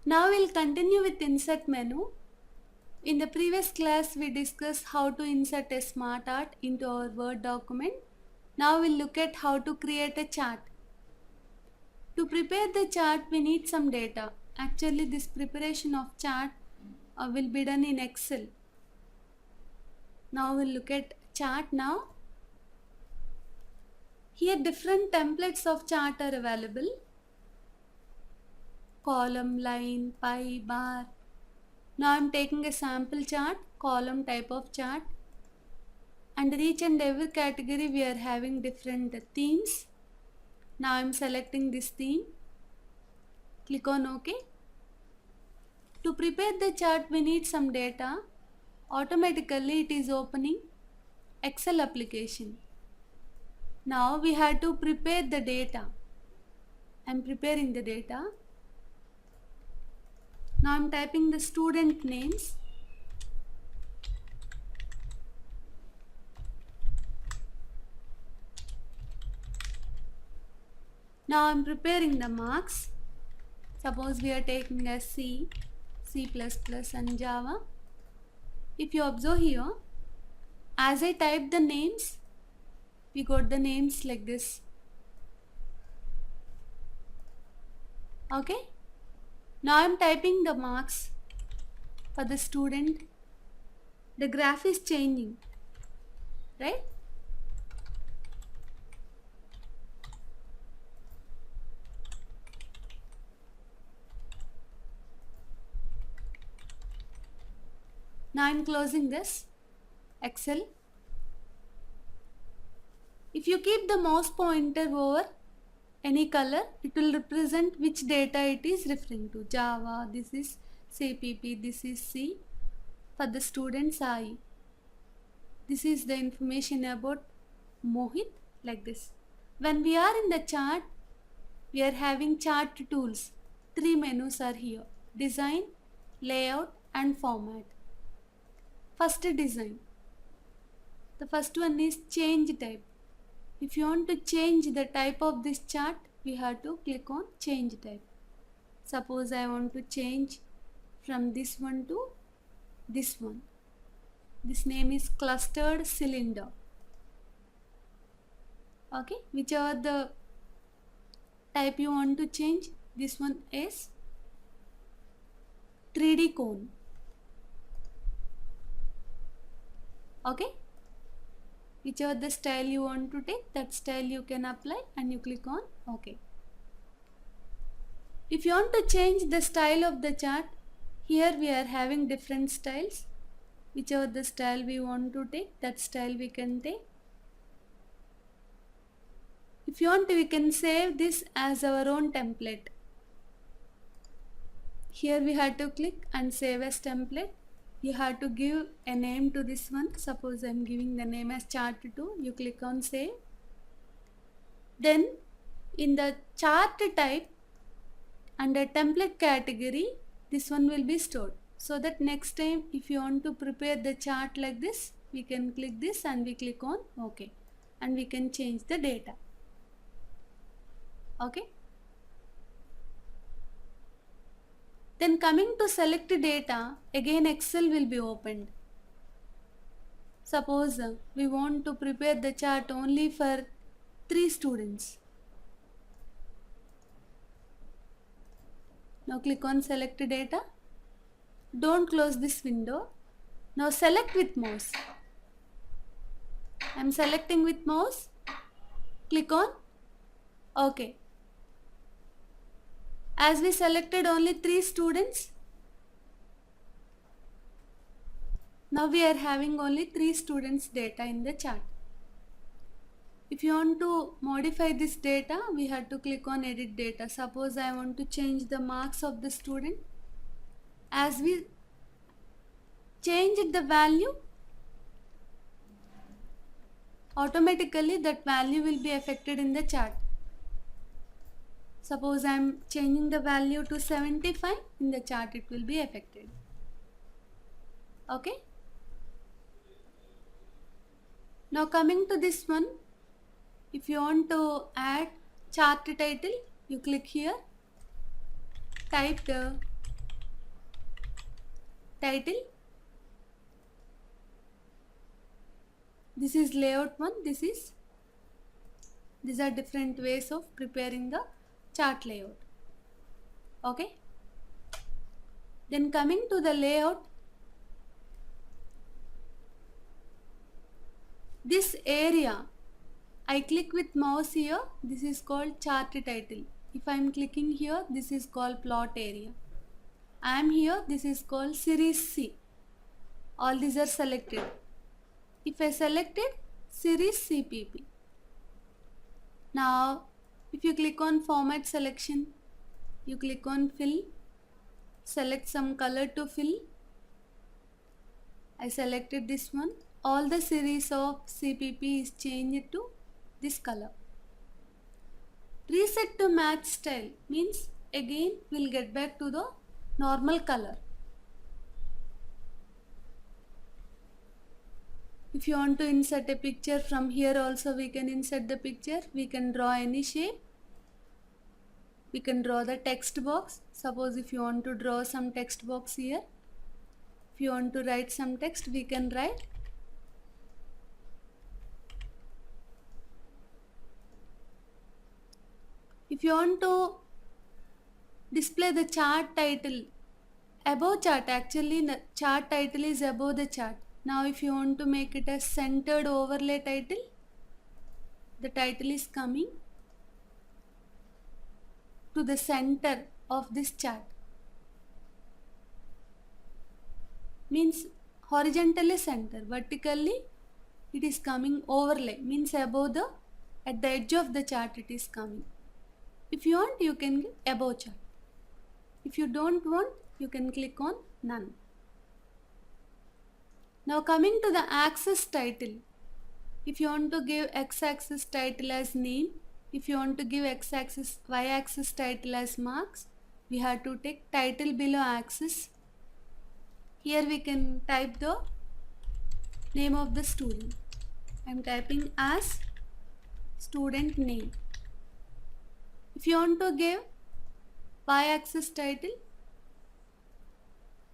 Now we'll continue with insert menu. In the previous class we discussed how to insert a smart art into our Word document. Now we'll look at how to create a chart. To prepare the chart we need some data. Actually this preparation of chart will be done in Excel. Now we'll look at chart now. Here different templates of chart are available. Column, line, pie, bar. Now I am taking a sample chart, column type of chart. Under each and every category we are having different themes. Now I am selecting this theme. Click on OK. To prepare the chart we need some data. Automatically it is opening Excel application. Now we have to prepare the data. I am preparing the data. Now I am typing the student names. Now I am preparing the marks. Suppose we are taking a C, C++ and Java. If you observe here, as I type the names, we got the names like this. Okay. Now I am typing the marks for the student. The graph is changing, right? Now I am closing this Excel. If you keep the mouse pointer over any color, it will represent which data it is referring to. Java, this is CPP, this is C. For the students I. This is the information about Mohit, like this. When we are in the chart, we are having chart tools. 3 menus are here: design, layout and format. First, design. The first one is change type. If you want to change the type of this chart, we have to click on change type. Suppose I want to change from this one to this one. This name is clustered cylinder. Okay, whichever the type you want to change, this one is 3D cone. Okay, whichever the style you want to take, that style you can apply and you click on OK. If you want to change the style of the chart, here we are having different styles. Whichever the style we want to take, that style we can take. If you want to, we can save this as our own template. Here we have to click and save as template. You have to give a name to this one. Suppose I am giving the name as chart2. You click on save. Then in the chart type, under template category, this one will be stored. So that next time if you want to prepare the chart like this, we can click this and we click on OK. And we can change the data. Okay. Then coming to select data, again Excel will be opened. Suppose we want to prepare the chart only for 3 students. Now click on select data. Don't close this window. Now select with mouse. I am selecting with mouse. Click on OK. As we selected only 3 students, now we are having only 3 students data in the chart. If you want to modify this data, we have to click on edit data. Suppose I want to change the marks of the student. As we change the value, automatically that value will be affected in the chart. Suppose I am changing the value to 75, in the chart it will be affected. Okay. Now coming to this one, if you want to add chart title, you click here, type the title. This is layout 1. These are different ways of preparing the chart layout. Okay. Then coming to the layout, this area, I click with mouse here, this is called chart title. If I am clicking here, this is called plot area. I am here, this is called series C. All these are selected. If I selected series CPP. Now, if you click on format selection, you click on fill, select some color to fill. I selected this one. All the series of CPP is changed to this color. Reset to match style means again we'll get back to the normal color. If you want to insert a picture from here also we can insert the picture. We can draw any shape. We can draw the text box. Suppose if you want to draw some text box here. If you want to write some text, we can write. If you want to display the chart title above chart, actually the chart title is above the chart. Now if you want to make it a centered overlay title, the title is coming to the center of this chart. Means horizontally center, vertically it is coming overlay, means above the, at the edge of the chart it is coming. If you want, you can give above chart. If you don't want, you can click on none. Now coming to the axis title. If you want to give x-axis title as name, if you want to give x-axis, y-axis title as marks, we have to take title below axis. Here we can type the name of the student. I am typing as student name. If you want to give y-axis title,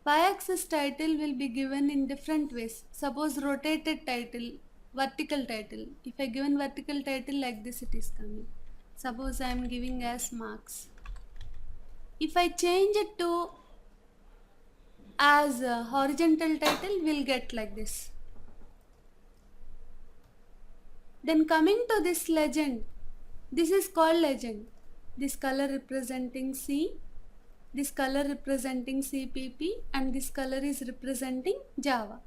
y-axis title will be given in different ways. Suppose rotated title, vertical title. If I given vertical title like this, it is coming. Suppose I am giving as marks. If I change it to as a horizontal title, we'll get like this. Then coming to this legend, this is called legend. This color representing C, this color representing CPP, and this color is representing Java.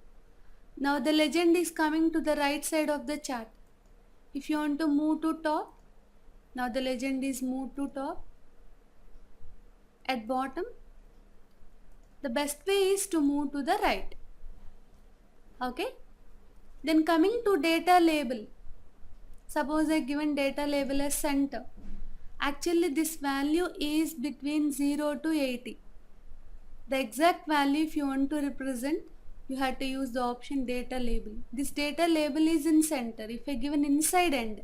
Now the legend is coming to the right side of the chart. If you want to move to top, now the legend is moved to top. At bottom, the best way is to move to the right. Okay. Then coming to data label. Suppose I given data label as center. Actually this value is between 0 to 80. The exact value if you want to represent, you have to use the option data label. This data label is in center. If I give an inside end,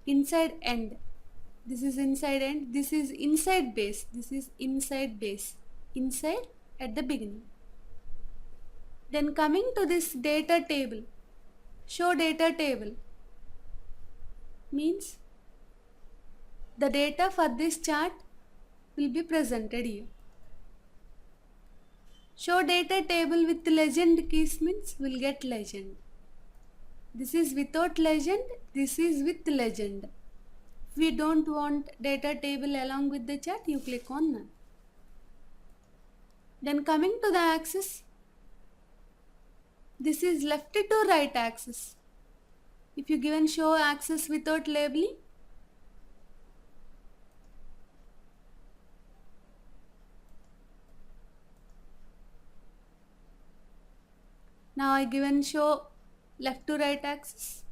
this is inside end, this is inside base, this is inside base, inside at the beginning. Then coming to this data table, show data table means the data for this chart will be presented here. Show data table with legend keys means we'll get legend. This is without legend, this is with legend. If we don't want data table along with the chart, you click on none. Then coming to the axis, this is left to right axis. If you given show axis without labeling, now I given show left to right axis.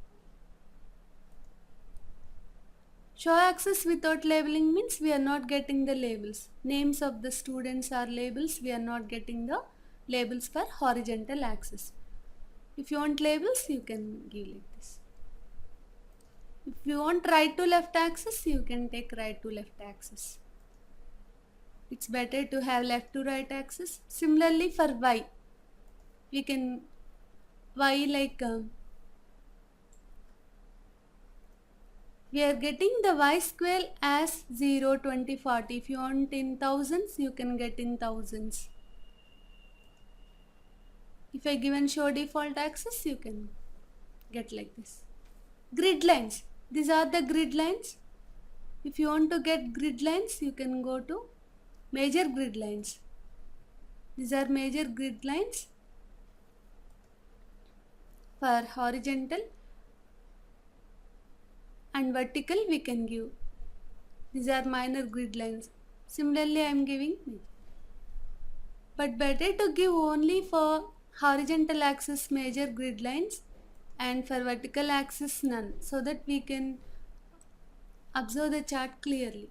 Show axis without labeling means we are not getting the labels. Names of the students are labels. We are not getting the labels for horizontal axis. If you want labels, you can give like this. If you want right to left axis, you can take right to left axis. It's better to have left to right axis. Similarly for Y. we can y like we are getting the y square as 0, 20, 40. If you want in thousands, you can get in thousands. If I given show default axis, you can get like this. Grid lines. These are the grid lines. If you want to get grid lines, you can go to major grid lines. These are major grid lines for horizontal and vertical we can give. These are minor grid lines. Similarly, I am giving major. But better to give only for horizontal axis major grid lines and for vertical axis none, so that we can observe the chart clearly.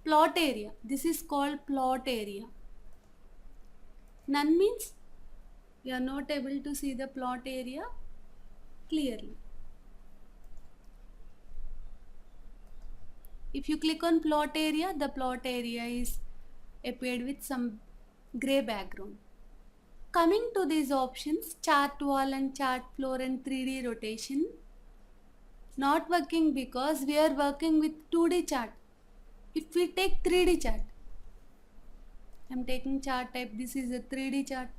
Plot area. This is called plot area. None means we are not able to see the plot area clearly. If you click on plot area, the plot area is appeared with some gray background. Coming to these options, chart wall and chart floor and 3D rotation, not working because we are working with 2D chart. If we take 3D chart, I am taking chart type, this is a 3D chart.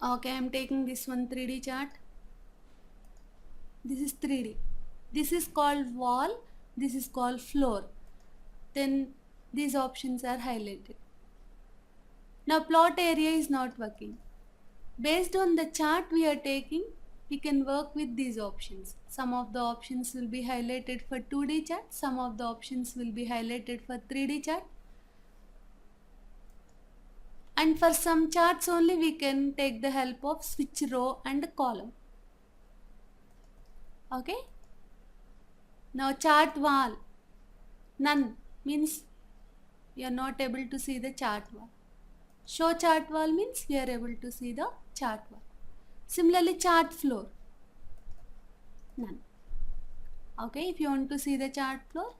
Okay, I am taking this one 3D chart. This is 3D. This is called wall, this is called floor. Then these options are highlighted. Now plot area is not working. Based on the chart we are taking, we can work with these options. Some of the options will be highlighted for 2D chart, some of the options will be highlighted for 3D chart. And for some charts only we can take the help of switch row and column. Okay. Now chart wall, none means we are not able to see the chart wall. Show chart wall means we are able to see the chart wall. Similarly, chart floor, none. Okay, if you want to see the chart floor,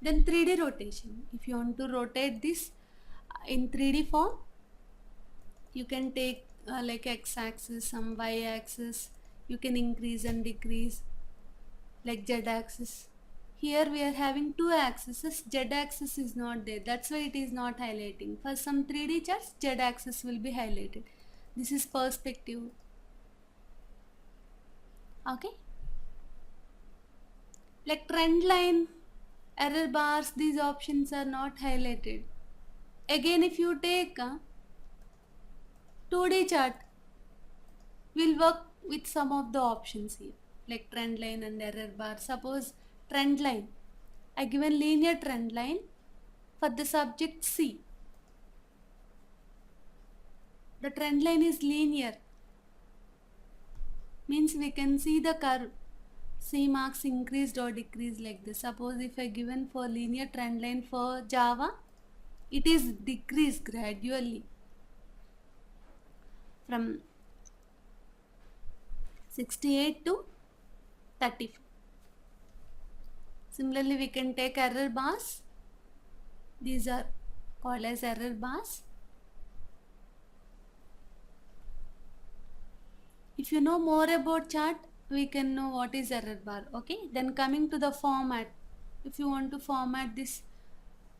then 3D rotation. If you want to rotate this in 3D form, you can take like x-axis, some y-axis, you can increase and decrease like z-axis. Here we are having two axes, z-axis is not there, that's why it is not highlighting. For some 3D charts, z-axis will be highlighted. This is perspective. Okay. Like trend line, error bars, these options are not highlighted. Again, if you take a 2D chart, we'll work with some of the options here, like trend line and error bar. Suppose trend line, I given linear trend line for the subject C. The trend line is linear, means we can see the curve. C marks increased or decreased like this. Suppose if I given for linear trend line for Java, it is decreased gradually from 68 to 34. Similarly, we can take error bars. These are called as error bars. If you know more about chart, we can know what is error bar. Okay, then coming to the format, if you want to format this,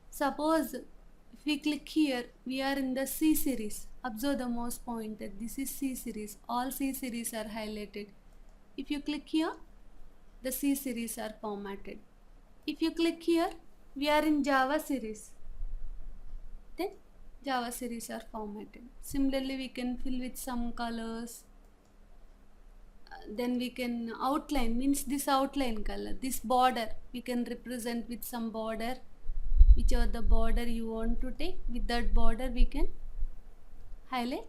suppose if we click here, we are in the C series. Observe the mouse pointer, this is C series, all C series are highlighted. If you click here, the C series are formatted. If you click here, we are in Java series, then Java series are formatted. Similarly, we can fill with some colors. Then we can outline, means this outline color, this border we can represent with some border, whichever the border you want to take, with that border we can highlight.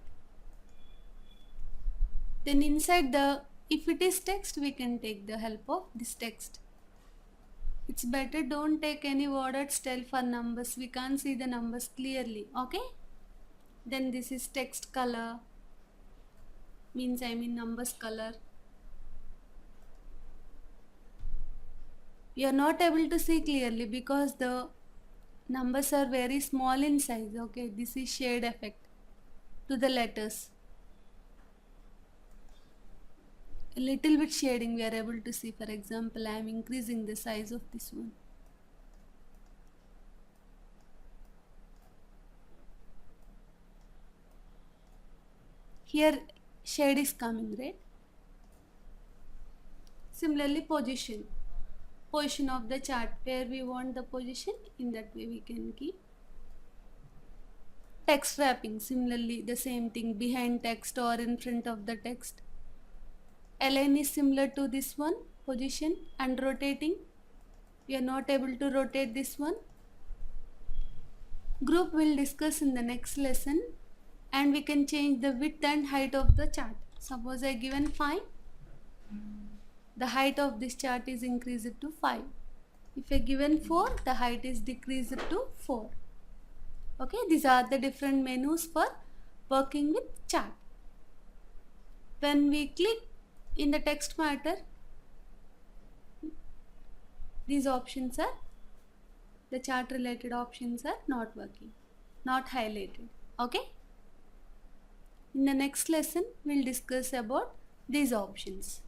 Then inside the, if it is text, we can take the help of this text. It's better don't take any worded style for numbers, we can't see the numbers clearly. Okay, then this is text color, means numbers color. We are not able to see clearly because the Numbers are very small in size. Okay, this is shade effect to the letters. A little bit shading we are able to see. For example, I am increasing the size of this one. Here shade is coming, right? Similarly, position of the chart, where we want the position, in that way we can keep. Text wrapping, similarly the same thing, behind text or in front of the text. Align is similar to this one, position, and rotating. We are not able to rotate this one. Group will discuss in the next lesson, and we can change the width and height of the chart. Suppose I given 5, the height of this chart is increased to 5. If I given 4, the height is decreased to 4. Okay, these are the different menus for working with chart. When we click in the text matter, these options are, the chart related options are not working, not highlighted. Okay, in the next lesson we'll discuss about these options.